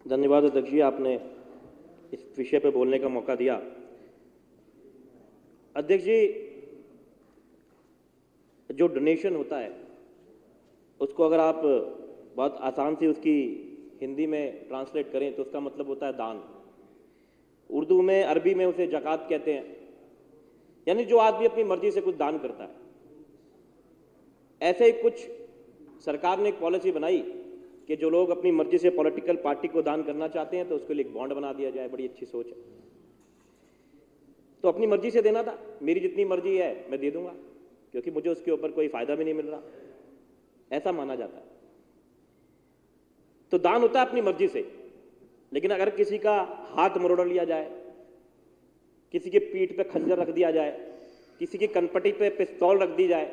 धन्यवाद अध्यक्ष जी, आपने इस विषय पर बोलने का मौका दिया। अध्यक्ष जी, जो डोनेशन होता है उसको अगर आप बहुत आसान से उसकी हिंदी में ट्रांसलेट करें तो उसका मतलब होता है दान। उर्दू में, अरबी में उसे ज़कात कहते हैं, यानी जो आदमी अपनी मर्जी से कुछ दान करता है। ऐसे ही कुछ सरकार ने एक पॉलिसी बनाई कि जो लोग अपनी मर्जी से पॉलिटिकल पार्टी को दान करना चाहते हैं तो उसके लिए एक बॉन्ड बना दिया जाए। बड़ी अच्छी सोच है। तो अपनी मर्जी से देना था, मेरी जितनी मर्जी है मैं दे दूंगा, क्योंकि मुझे उसके ऊपर कोई फायदा भी नहीं मिल रहा, ऐसा माना जाता है। तो दान होता है अपनी मर्जी से, लेकिन अगर किसी का हाथ मरोड़ लिया जाए, किसी के पीठ पे खंजर रख दिया जाए, किसी की कनपटी पे पिस्तौल रख दी जाए,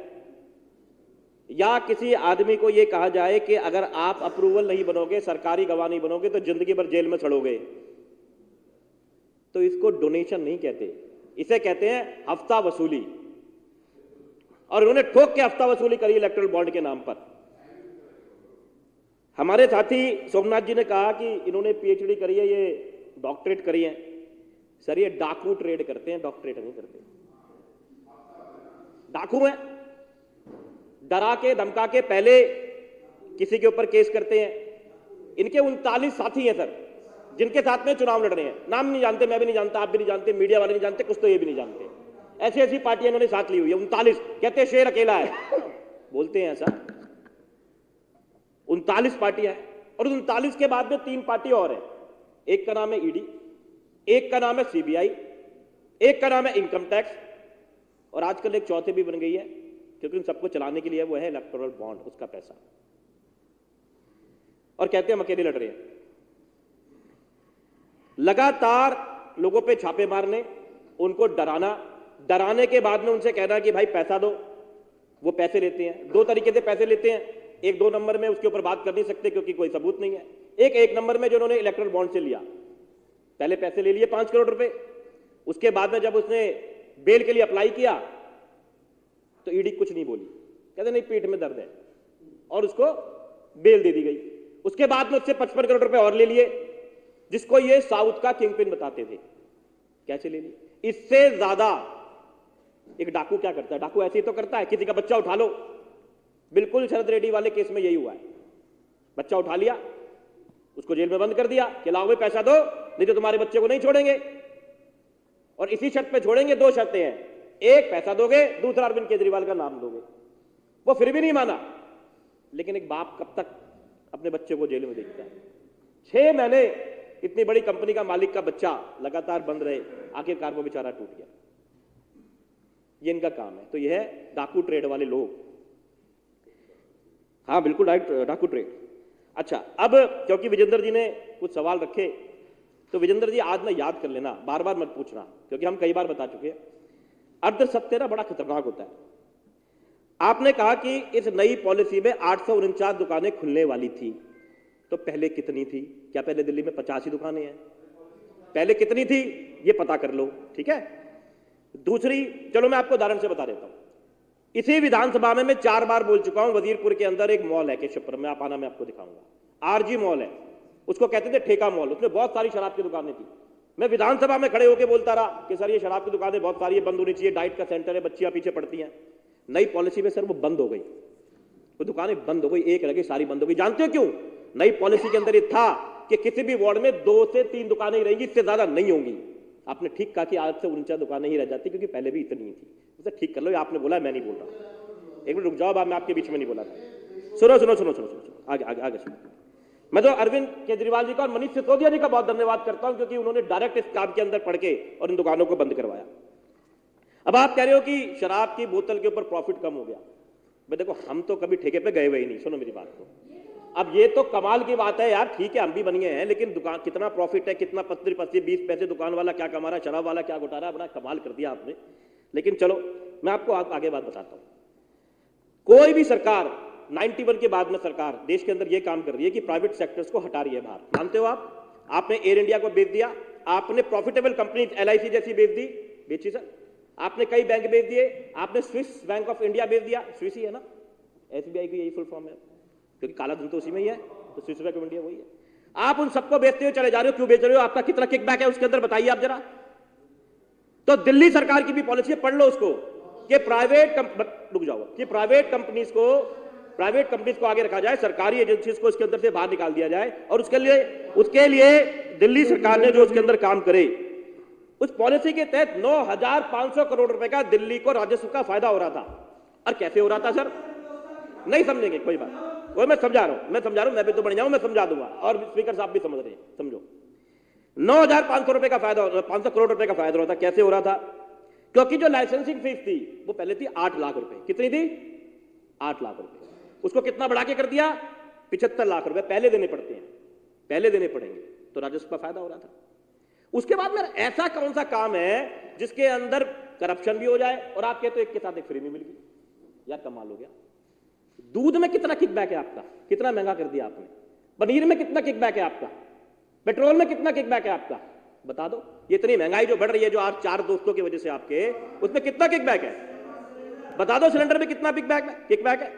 या किसी आदमी को यह कहा जाए कि अगर आप अप्रूवल नहीं बनोगे, सरकारी गवाह नहीं बनोगे तो जिंदगी भर जेल में सड़ोगे, तो इसको डोनेशन नहीं कहते, इसे कहते हैं हफ्ता वसूली। और उन्होंने ठोक के हफ्ता वसूली करी इलेक्टोरल बॉन्ड के नाम पर। हमारे साथी सोमनाथ जी ने कहा कि इन्होंने पीएचडी करी है, ये डॉक्टरेट करी है। सर, ये डाकू ट्रेड करते हैं, डॉक्टरेट नहीं करते। डाकू हैं, डरा के धमका के पहले किसी के ऊपर केस करते हैं। इनके 39 साथी हैं सर, जिनके साथ में चुनाव लड़ रहे हैं। नाम नहीं जानते, मैं भी नहीं जानता, आप भी नहीं जानते, मीडिया वाले नहीं जानते, कुछ तो ये भी नहीं जानते। ऐसी ऐसी पार्टियां इन्होंने साथ ली हुई है। 39 कहते हैं शेर अकेला है, बोलते हैं ऐसा। 39 पार्टियां हैं, और 39 के बाद में 3 पार्टी और है। एक का नाम है ईडी, एक का नाम है सीबीआई, एक का नाम है इनकम टैक्स, और आजकल एक चौथी भी बन गई है, क्योंकि उन सबको चलाने के लिए वो है इलेक्टोरल बॉन्ड, उसका पैसा। और कहते हैं हम अकेले लड़ रहे हैं। लगातार लोगों पे छापे मारने, उनको डराना, डराने के बाद में उनसे कहना कि भाई पैसा दो, वो पैसे लेते हैं। 2 तरीके से पैसे लेते हैं, एक 2 नंबर में उसके ऊपर बात कर नहीं सकते क्योंकि कोई सबूत नहीं है। एक 1 नंबर में जो उन्होंने इलेक्टोरल बॉन्ड से लिया, पहले पैसे ले लिए 5 करोड़ रुपए, उसके बाद में जब उसने बेल के लिए अप्लाई किया तो ईडी कुछ नहीं बोली, कहते नहीं पीठ में दर्द है, और उसको बेल दे दी गई। उसके बाद में उससे 55 करोड़ रुपए और ले लिए, जिसको ये साउथ का किंग पिन बताते थे। कैसे ले लिए? इससे ज्यादा एक डाकू क्या करता है? डाकू ऐसे ही तो करता है, किसी का बच्चा उठा लो। बिल्कुल शरद रेड्डी वाले केस में यही हुआ है। बच्चा उठा लिया, उसको जेल में बंद कर दिया कि लाओ भाई पैसा दो, नहीं तो तुम्हारे बच्चे को नहीं छोड़ेंगे। और इसी शर्त पे छोड़ेंगे। 2 शर्तें हैं, एक पैसा दोगे, दूसरा अरविंद केजरीवाल का नाम दोगे। वो फिर भी नहीं माना। लेकिन एक बाप कब तक अपने बच्चे को जेल में देखता है? 6 महीने इतनी बड़ी कंपनी का मालिक का बच्चा लगातार बंद रहे, आखिरकार वो बेचारा टूट गया। ये इनका काम है। तो यह है डाकू ट्रेड वाले लोग। हाँ बिल्कुल राइट, डाकू ट्रेड। अच्छा, अब क्योंकि विजेंद्र जी ने कुछ सवाल रखे, तो विजेंद्र जी आज ना याद कर लेना, बार बार मत पूछना, क्योंकि हम कई बार बता चुके हैं। अर्ध सत्य ना बड़ा खतरनाक होता है। आपने कहा कि इस नई पॉलिसी में 849 दुकानें खुलने वाली थी, तो पहले कितनी थी? क्या पहले दिल्ली में 50 ही दुकानें हैं? पहले कितनी थी ये पता कर लो, ठीक है। दूसरी, चलो मैं आपको उदाहरण से बता देता हूं। इसी विधानसभा में मैं 4 बार बोल चुका हूं, वजीरपुर के अंदर एक मॉल है केशवपुर में, आप आना, मैं आपको दिखाऊंगा। आरजी मॉल है, उसको कहते थे ठेका मॉल। उसमें बहुत सारी शराब की दुकानें थी। मैं विधानसभा में खड़े होकर बोलता रहा कि सर ये शराब की दुकानें बहुत सारी बंद होनी चाहिए, डाइट का सेंटर है, बच्चियां पीछे पड़ती हैं। नई पॉलिसी में सर वो बंद हो गई, वो दुकानें बंद हो गई, एक लगी सारी बंद हो गई। जानते हो क्यों? नई पॉलिसी के अंदर ये था कि किसी भी वार्ड में 2 से 3 दुकानें ही रहेंगी, इससे ज्यादा नहीं होंगी। आपने ठीक कहा कि 849 दुकानें ही रह जाती, क्योंकि पहले भी इतनी ही थी। उसे ठीक कर लो, आपने बोला, मैं नहीं बोल रहा। एक मिनट रुक जाओ, मैं आपके बीच में नहीं बोला था। सुनो सुनो सुनो सुनो सुनो, आगे आगे आगे सुनो। मैं तो अरविंद केजरीवाल जी का और मनीष सिसोदिया जी का बहुत धन्यवाद करता हूं, क्योंकि उन्होंने डायरेक्ट इस काम के अंदर पढ़ के और इन दुकानों को बंद करवाया। अब आप कह रहे हो कि शराब की बोतल के ऊपर प्रॉफिट कम हो गया। भाई देखो, हम तो कभी ठेके पे गए हुए ही नहीं, सुनो मेरी बात को। अब ये तो कमाल की बात है यार, ठीक है हम भी बन गए हैं, लेकिन दुकान कितना प्रॉफिट है, कितना 20 पैसे दुकान वाला क्या कमा रहा है, शराब वाला क्या घुटा रहा है, बड़ा कमाल कर दिया आपने। लेकिन चलो मैं आपको आगे बात बताता हूं। कोई भी सरकार 91 के बाद में सरकार देश के अंदर यह काम कर रही है कि प्राइवेट सेक्टर्स को हटा रही है बाहर। मानते हो आप? आपने एयर इंडिया को बेच दिया, आपने प्रॉफिटेबल कंपनी LIC जैसी बेची सर, आपने कई बैंक बेच दिए, आपने स्विस बैंक ऑफ इंडिया बेच दिया, स्विस ही है ना, SBI की यही फुल फॉर्म है, क्योंकि काला धन तो उसी में ही है, तो स्विस बैंक ऑफ इंडिया वही है। आप उन सबको बेचते हुए चले जा रहे हो, क्यों बेच रहे हो? आपका कितना किकबैक है उसके अंदर, बताइए आप जरा। तो दिल्ली सरकार की भी पॉलिसी है, पढ़ लो उसको, कि रुक जाओ, कि प्राइवेट कंपनीज को आगे रखा जाए, सरकारी एजेंसीज को इसके अंदर से बाहर निकाल दिया जाए, और उसके लिए दिल्ली सरकार ने जो उसके अंदर काम करे, उस पॉलिसी के तहत 9,500 करोड़ रुपए का दिल्ली को राजस्व का फायदा हो रहा था। और कैसे हो रहा था सर? नहीं समझेंगे, कोई बात, मैं समझा रहा हूं, मैं भी तो बन जाऊं, मैं समझा दूंगा, और स्पीकर साहब भी समझ रहे हैं, समझो। 9,500 रुपए का फायदा, 500 करोड़ रुपए का फायदा हो रहा था। कैसे हो रहा था? क्योंकि जो लाइसेंसिंग फीस थी वो पहले थी 8 लाख रुपए। कितनी थी? 8 लाख रुपए। उसको कितना बढ़ा के कर दिया? 75 लाख रुपए पहले देने पड़ते हैं, पहले देने पड़ेंगे, तो राजस्व का फायदा हो रहा था। उसके बाद में ऐसा कौन सा काम है जिसके अंदर करप्शन भी हो जाए और आप कहते हो एक के साथ एक फ्री में मिल गई? यार कमाल हो गया। दूध में कितना किकबैक है आपका? कितना महंगा कर दिया आपने। पनीर में कितना किकबैक है आपका? पेट्रोल में कितना किकबैक है आपका? बता दो। ये इतनी महंगाई जो बढ़ रही है, जो आज 4 दोस्तों की वजह से आपके, उसमें कितना किकबैक है? बता दो। सिलेंडर में कितना किकबैक है?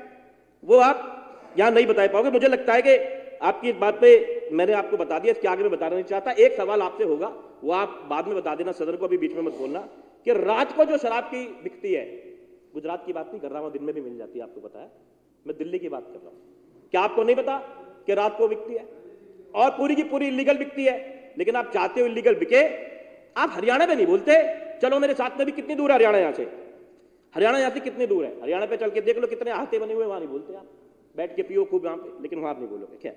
वो आप यहां नहीं बता पाओगे। मुझे लगता है कि आपकी इस बात पे मैंने आपको बता दिया, इसके आगे मैं बताना नहीं चाहता। एक सवाल आपसे होगा, वो आप बाद में बता देना, सदन को अभी बीच में मत बोलना, कि रात को जो शराब की बिकती है, गुजरात की बात नहीं कर रहा हूं, दिन में भी मिल जाती है, आपको पता है, मैं दिल्ली की बात कर रहा हूं। क्या आपको नहीं पता कि रात को बिकती है और पूरी की पूरी इलीगल बिकती है? लेकिन आप चाहते हो इलीगल बिके। आप हरियाणा में नहीं बोलते। चलो मेरे साथ में भी, कितनी दूर है हरियाणा यहां से? हरियाणा यहां से कितनी दूर है? हरियाणा पे चल के देख लो कितने हाथे बने हुए, वहां नहीं बोलते आप। बैठ के पियो खूब वहां पे, लेकिन वहां आप नहीं बोलोगे। खैर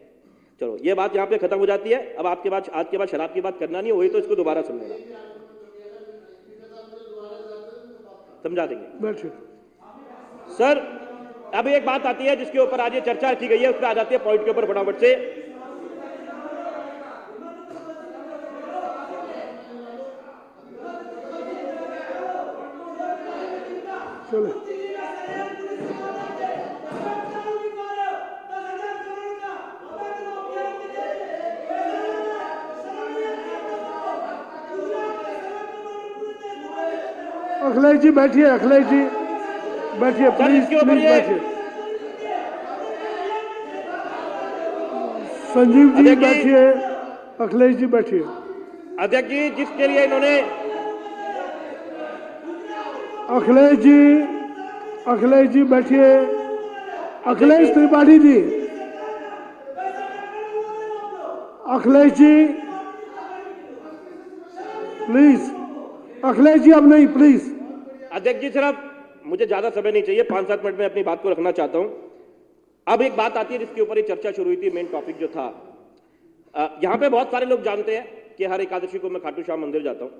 चलो, ये बात यहां पे खत्म हो जाती है। अब आज के बाद शराब की बात करना नहीं हुई तो इसको दोबारा समझेगा, समझा देंगे सर। अब एक बात आती है जिसके ऊपर आज ये चर्चा की गई है, उस पर आ जाती है पॉइंट के ऊपर फटाफट से। चलो, अखिलेश जी बैठिए, अखिलेश जी बैठिए, प्लीज बैठिए। संजीव जी बैठिए, अखिलेश जी बैठिए। अध्यक्ष जी, जिसके लिए इन्होंने अखिलेश जी बैठिए। अखिलेश त्रिपाठी जी, अखिलेश जी प्लीज। अखिलेश जी अब नहीं, प्लीज। अध्यक्ष जी सिर्फ मुझे ज्यादा समय नहीं चाहिए, 5-7 मिनट में अपनी बात को रखना चाहता हूं। अब एक बात आती है जिसके ऊपर ये चर्चा शुरू हुई थी, मेन टॉपिक जो था। यहां पे बहुत सारे लोग जानते हैं कि हर एकादशी को मैं खाटू श्याम मंदिर जाता हूं।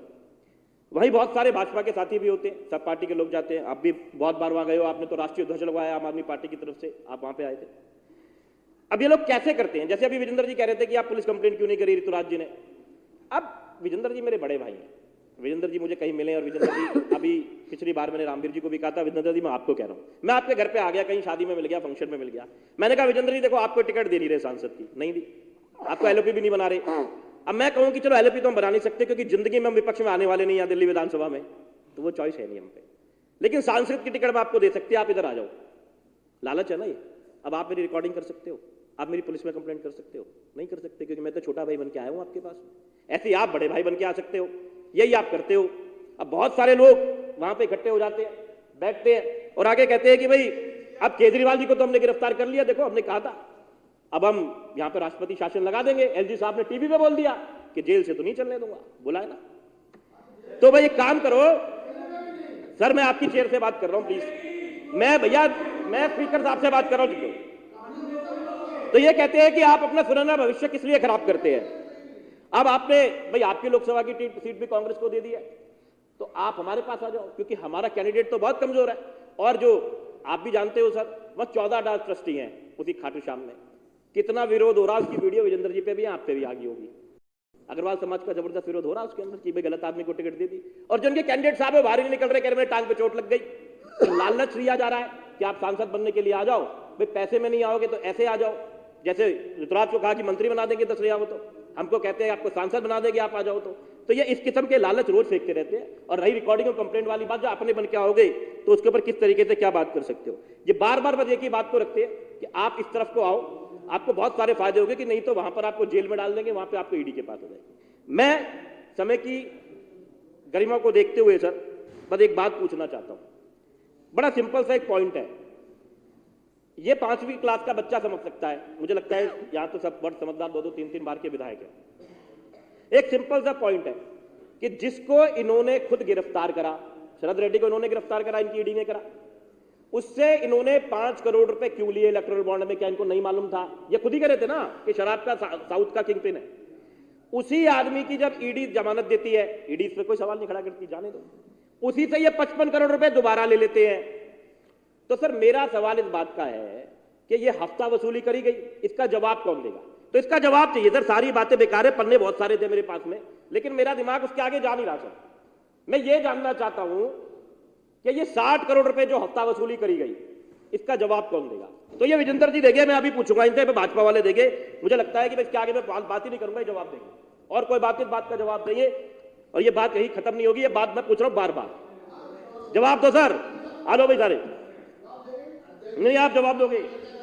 वहीं बहुत सारे भाजपा के साथी भी होते हैं, सब पार्टी के लोग जाते हैं। आप भी बहुत बार वहां गए हो, आपने तो राष्ट्रीय ध्वज लगवाया आम आदमी पार्टी की तरफ से, आप वहां पे आए थे। अब ये लोग कैसे करते हैं? जैसे अभी विजेंद्र जी कह रहे थे कि आप पुलिस कंप्लेंट क्यों नहीं करी ऋतुराज जी ने। अब विजेंद्र जी मेरे बड़े भाई हैं, विजेंद्र जी मुझे कहीं मिले, और विजेंद्र जी अभी पिछली बार मैंने रामवीर जी को भी कहा था, विजेंद्र जी मैं आपको कह रहा हूं, मैं आपके घर पे आ गया, कहीं शादी में मिल गया, फंक्शन में मिल गया, मैंने कहा विजेंद्र जी देखो आपको टिकट दे नहीं रहे सांसद की, नहीं दी, आपको एलओपी भी नहीं बना रहे। अब मैं कहूं कि चलो एलओपी तो हम बना नहीं सकते क्योंकि जिंदगी में हम विपक्ष में आने वाले नहीं यहाँ दिल्ली विधानसभा में, तो वो चॉइस है नहीं हम पे, लेकिन सांसद की टिकट मैं आपको दे सकते, आप इधर आ जाओ। लालच है ना ये। अब आप मेरी रिकॉर्डिंग कर सकते हो, आप मेरी पुलिस में कंप्लेंट कर सकते हो, नहीं कर सकते क्योंकि मैं तो छोटा भाई बन के आया हूं आपके पास। ऐसे ही आप बड़े भाई बन के आ सकते हो, यही आप करते हो। अब बहुत सारे लोग वहां पे इकट्ठे हो जाते हैं, बैठते हैं और आगे कहते हैं कि भाई अब केजरीवाल जी को तो हमने गिरफ्तार कर लिया, देखो हमने कहा था, अब हम यहां पे राष्ट्रपति शासन लगा देंगे। एलजी साहब ने टीवी पे बोल दिया कि जेल से तो नहीं चलने दूंगा, बोला है ना। तो भाई एक काम करो सर, मैं आपकी चेयर से बात कर रहा हूं प्लीज, मैं स्पीकर साहब से बात कर रहा हूं। तो ये कहते हैं कि आप अपना सुनहरा भविष्य किस लिए खराब करते हैं। अब आपने भाई आपकी लोकसभा की सीट भी कांग्रेस को दे दी है, तो आप हमारे पास आ जाओ क्योंकि हमारा कैंडिडेट तो बहुत कमजोर है। और जो आप भी जानते हो सर, वह 14 डाक ट्रस्टी हैं उसी खाटू श्याम में, कितना विरोध हो रहा है उसकी वीडियो विजेंद्र जी पे भी, आप पे भी आ गई होगी। अग्रवाल समाज का जबरदस्त विरोध हो रहा है उसके अंदर कि भाई गलत आदमी को टिकट दे दी, और जो उनके कैंडिडेट साहब है बाहर नहीं निकल रहे, कह रहे मेरे टांग पे चोट लग गई। तो लालच लिया जा रहा है कि आप सांसद बनने के लिए आ जाओ, भाई पैसे में नहीं आओगे तो ऐसे आ जाओ। जैसे ऋतुराज को कहा कि मंत्री बना देंगे 10 हो, तो हमको कहते हैं आपको सांसद बना देंगे आप आ जाओ। तो ये इस किस्म के लालच रोज फेंकते रहते हैं। और रही रिकॉर्डिंग और कंप्लेंट वाली बात, जो अपने बन के आओगे तो उसके ऊपर किस तरीके से क्या बात कर सकते हो। ये बार बार बस एक ही बात को रखते हैं कि आप इस तरफ को आओ, आपको बहुत सारे फायदे होंगे कि नहीं तो वहां पर आपको जेल में डाल देंगे, वहां पे आपको ईडी के पास हो जाएगी। मैं समय की गरिमा को देखते हुए सर बस एक बात पूछना चाहता हूं, बड़ा सिंपल सा एक पॉइंट है, ये 5वीं क्लास का बच्चा समझ सकता है, मुझे लगता है यहां तो सब बड़े समझदार 2-3 बार के विधायक है। एक सिंपल सा पॉइंट है कि जिसको इन्होंने खुद गिरफ्तार करा, शरद रेड्डी को इन्होंने गिरफ्तार करा, इनकी ईडी ने करा, उससे इन्होंने 5 करोड़ रुपए क्यों लिए इलेक्टोरल बॉन्ड में, क्या इनको नहीं मालूम था? ये खुद ही कह रहे थे ना कि शराब का साउथ का किंग पिन है। उसी आदमी की जब ईडी जमानत देती है, ईडी इस पर कोई सवाल नहीं खड़ा करती, जाने दो, उसी से ये 55 करोड़ रुपए दोबारा ले लेते हैं। तो सर मेरा सवाल इस बात का है कि ये हफ्ता वसूली करी गई, इसका जवाब कौन देगा? तो इसका जवाब चाहिए सर। सारी बातें बेकार है, पन्ने बहुत सारे थे मेरे पास में, लेकिन मेरा दिमाग उसके आगे जा नहीं रहा सर। मैं ये जानना चाहता हूं कि ये 60 करोड़ रुपए जो हफ्ता वसूली करी गई, इसका जवाब कौन देगा? तो ये विजेंद्र जी देंगे, मैं अभी पूछूंगा इनसे, भाजपा वाले देंगे, मुझे लगता है कि मैं इसके आगे मैं बात ही नहीं करूंगा, ये जवाब देंगे, और कोई बात इस बात का जवाब देंगे, और ये बात यही खत्म नहीं होगी। ये बात मैं पूछ रहा हूं बार बार, जवाब दो सर। आ लो भाई सारे, नहीं आप जवाब दोगे।